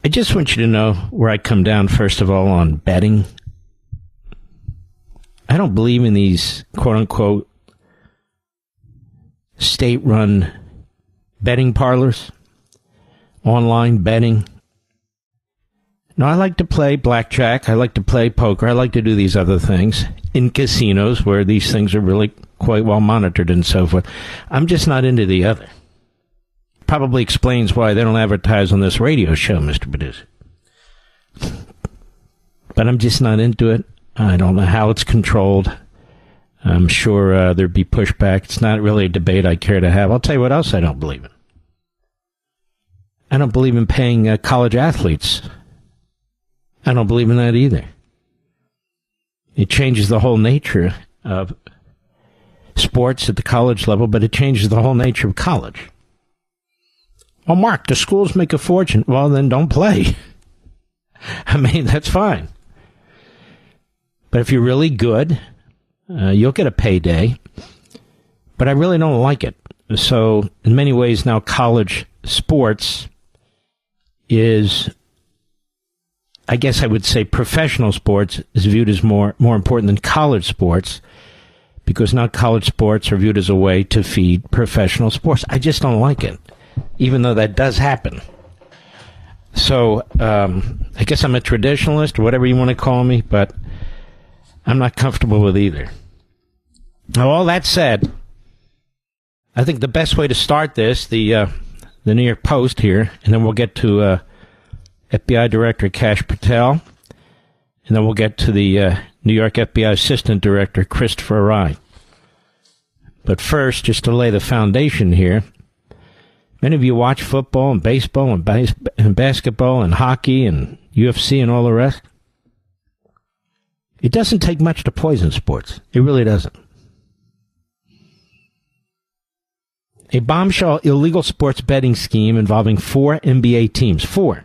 I just want you to know where I come down, first of all, on betting. I don't believe in these quote-unquote state-run betting parlors, online betting. No, I like to play blackjack. I like to play poker. I like to do these other things in casinos where these things are really quite well monitored and so forth. I'm just not into the other. Probably explains why they don't advertise on this radio show, Mr. Producer. But I'm just not into it. I don't know how it's controlled. I'm sure there'd be pushback. It's not really a debate I care to have. I'll tell you what else I don't believe in. I don't believe in paying college athletes. I don't believe in that either. It changes the whole nature of sports at the college level, but it changes the whole nature of college. Well, Mark, the schools make a fortune. Well, then don't play. I mean, that's fine. But if you're really good, you'll get a payday. But I really don't like it. So, in many ways now, college sports is, I guess I would say professional sports is viewed as more important than college sports, because now college sports are viewed as a way to feed professional sports. I just don't like it, even though that does happen. So I guess I'm a traditionalist, or whatever you want to call me, but I'm not comfortable with either. Now, all that said, I think the best way to start this, the New York Post here, and then we'll get to FBI Director Kash Patel, and then we'll get to the New York FBI Assistant Director Christopher Wray. But first, just to lay the foundation here, many of you watch football and baseball and basketball and hockey and UFC and all the rest. It doesn't take much to poison sports. It really doesn't. A bombshell illegal sports betting scheme involving 4 NBA teams. 4.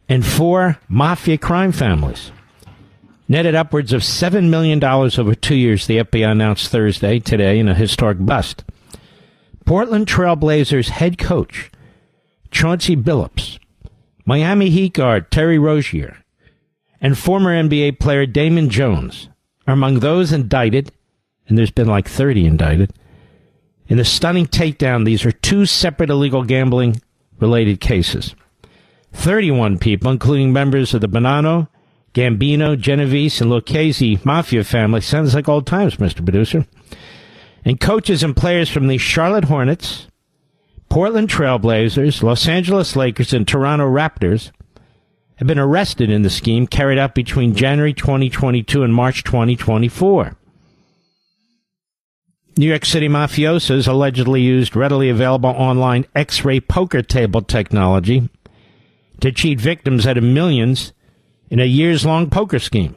And 4 Mafia crime families. Netted upwards of $7 million over 2 years, the FBI announced Thursday, today, in a historic bust. Portland Trail Blazers head coach Chauncey Billups, Miami Heat guard Terry Rozier, and former NBA player Damon Jones are among those indicted, and there's been like 30 indicted, in the stunning takedown. These are 2 separate illegal gambling-related cases. 31 people, including members of the Bonanno, Gambino, Genovese, and Lucchese Mafia family. Sounds like old times, Mr. Producer. And coaches and players from the Charlotte Hornets, Portland Trail Blazers, Los Angeles Lakers, and Toronto Raptors have been arrested in the scheme carried out between January 2022 and March 2024. New York City mafiosos allegedly used readily available online X-ray poker table technology to cheat victims out of millions in a years-long poker scheme.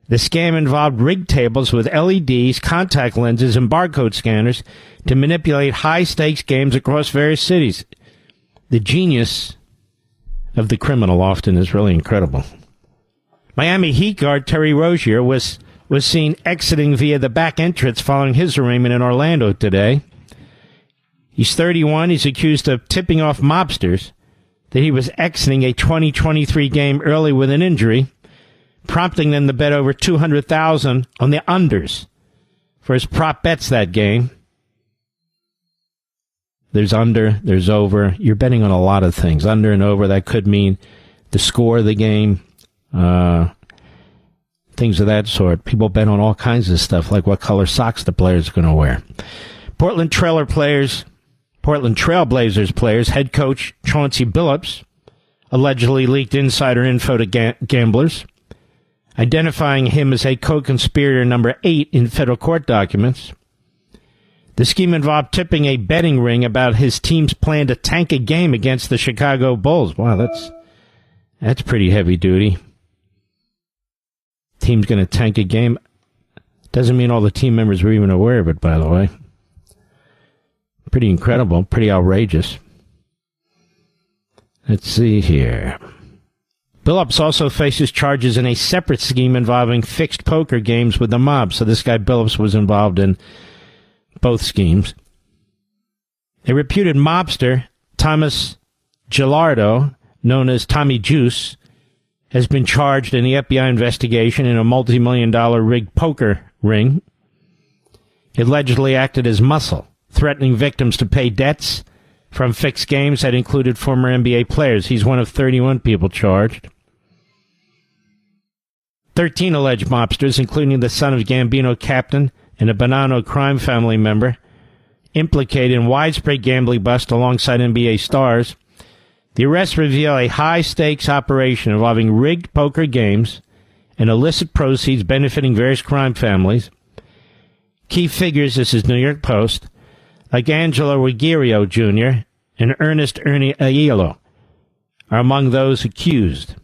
The scam involved rigged tables with LEDs, contact lenses, and barcode scanners to manipulate high-stakes games across various cities. The genius of the criminal often is really incredible. Miami Heat guard Terry Rozier was seen exiting via the back entrance following his arraignment in Orlando today. He's 31. He's accused of tipping off mobsters that he was exiting a 2023 game early with an injury, prompting them to bet over $200,000 on the unders for his prop bets that game. There's under, there's over. You're betting on a lot of things. Under and over, that could mean the score of the game, things of that sort. People bet on all kinds of stuff, like what color socks the player's going to wear. Portland Trail Blazers players head coach Chauncey Billups allegedly leaked insider info to gamblers, identifying him as a co-conspirator number 8 in federal court documents. The scheme involved tipping a betting ring about his team's plan to tank a game against the Chicago Bulls. Wow, that's pretty heavy duty. Team's going to tank a game. Doesn't mean all the team members were even aware of it, by the way. Pretty incredible, pretty outrageous. Let's see here. Billups also faces charges in a separate scheme involving fixed poker games with the mob. So this guy Billups was involved in both schemes. A reputed mobster, Thomas Gilardo, known as Tommy Juice, has been charged in the FBI investigation in a multi-million-dollar rigged poker ring. He allegedly acted as muscle, threatening victims to pay debts from fixed games that included former NBA players. He's one of 31 people charged. 13 alleged mobsters, including the son of Gambino captain and a Bonanno crime family member, implicated in widespread gambling bust alongside NBA stars. The arrests reveal a high-stakes operation involving rigged poker games and illicit proceeds benefiting various crime families. Key figures, this is New York Post, like Angelo Ruggiero Jr. and Ernest Ernie Aiello, are among those accused.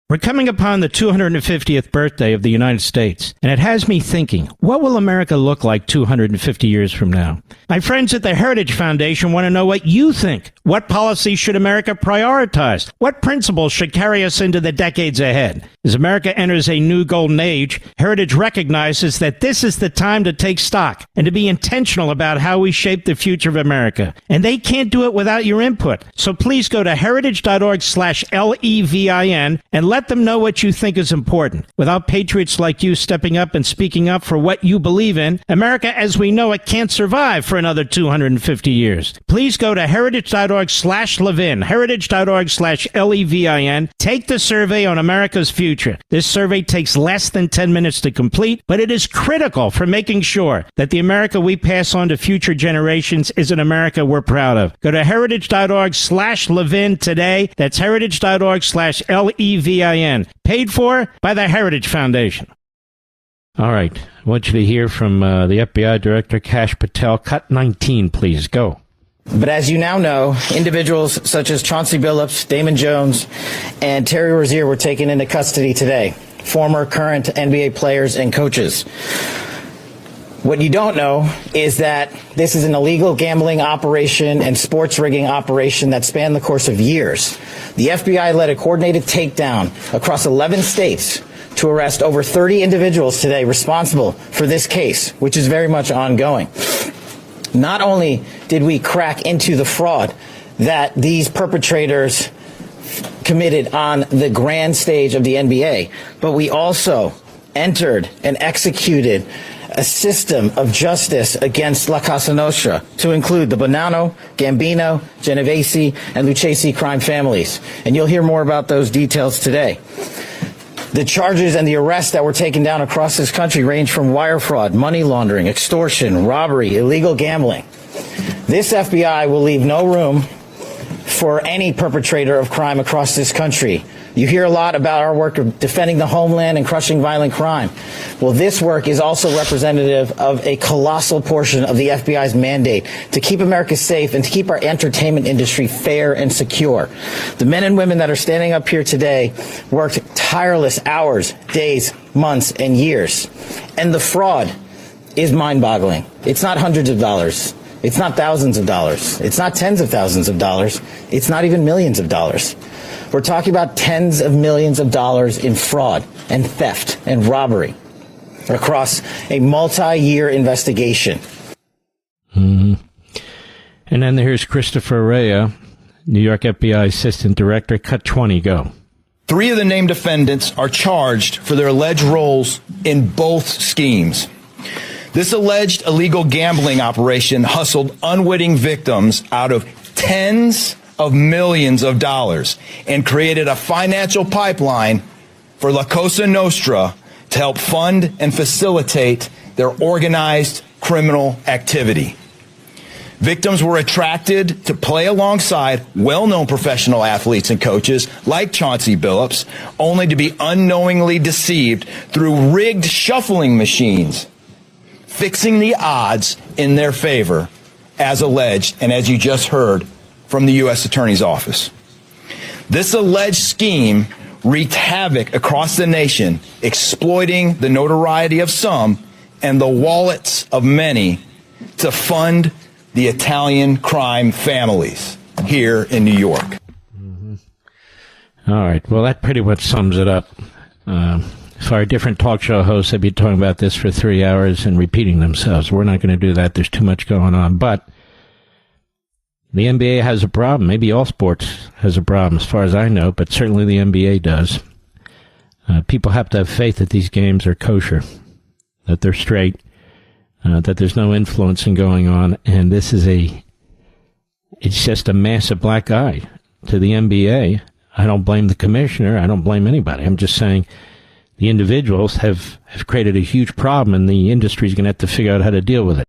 We're coming upon the 250th birthday of the United States, and it has me thinking, what will America look like 250 years from now? My friends at the Heritage Foundation want to know what you think. What policies should America prioritize? What principles should carry us into the decades ahead? As America enters a new golden age, Heritage recognizes that this is the time to take stock and to be intentional about how we shape the future of America. And they can't do it without your input. So please go to heritage.org/LEVIN and let them know what you think is important. Without patriots like you stepping up and speaking up for what you believe in, America as we know it can't survive for another 250 years. Please go to heritage.org/Levin, heritage.org/LEVIN. Take the survey on America's future. This survey takes less than 10 minutes to complete, but it is critical for making sure that the America we pass on to future generations is an America we're proud of. Go to heritage.org/Levin today. That's heritage.org/LEVIN. Paid for by the Heritage Foundation. All right. I want you to hear from the FBI Director, Kash Patel. Cut 19, please. Go. But as you now know, individuals such as Chauncey Billups, Damon Jones, and Terry Rozier were taken into custody today. Former, current NBA players and coaches. What you don't know is that this is an illegal gambling operation and sports rigging operation that spanned the course of years. The FBI led a coordinated takedown across 11 states to arrest over 30 individuals today responsible for this case, which is very much ongoing. Not only did we crack into the fraud that these perpetrators committed on the grand stage of the NBA, but we also entered and executed a system of justice against La Cosa Nostra to include the Bonanno, Gambino, Genovese, and Lucchese crime families. And you'll hear more about those details today. The charges and the arrests that were taken down across this country range from wire fraud, money laundering, extortion, robbery, illegal gambling. This FBI will leave no room for any perpetrator of crime across this country. You hear a lot about our work of defending the homeland and crushing violent crime. Well, this work is also representative of a colossal portion of the FBI's mandate to keep America safe and to keep our entertainment industry fair and secure. The men and women that are standing up here today worked tireless hours, days, months, and years. And the fraud is mind-boggling. It's not hundreds of dollars. It's not thousands of dollars. It's not tens of thousands of dollars. It's not even millions of dollars. We're talking about tens of millions of dollars in fraud and theft and robbery across a multi-year investigation. Mm-hmm. And then here's Christopher Rea, New York FBI Assistant Director. Cut 20, go. 3 of the named defendants are charged for their alleged roles in both schemes. This alleged illegal gambling operation hustled unwitting victims out of tens of millions of dollars and created a financial pipeline for La Cosa Nostra to help fund and facilitate their organized criminal activity. Victims were attracted to play alongside well-known professional athletes and coaches like Chauncey Billups, only to be unknowingly deceived through rigged shuffling machines, fixing the odds in their favor, as alleged and as you just heard from the U.S. Attorney's Office. This alleged scheme wreaked havoc across the nation, exploiting the notoriety of some and the wallets of many to fund the Italian crime families here in New York. Mm-hmm. All right. Well, that pretty much sums it up. For our different talk show hosts, they'd be talking about this for 3 hours and repeating themselves. We're not going to do that. There's too much going on. But The NBA has a problem. Maybe all sports has a problem, as far as I know, but certainly the NBA does. People have to have faith that these games are kosher, that they're straight, that there's no influencing going on, and it's just a massive black eye to the NBA. I don't blame the commissioner. I don't blame anybody. I'm just saying the individuals have created a huge problem, and the industry is going to have to figure out how to deal with it.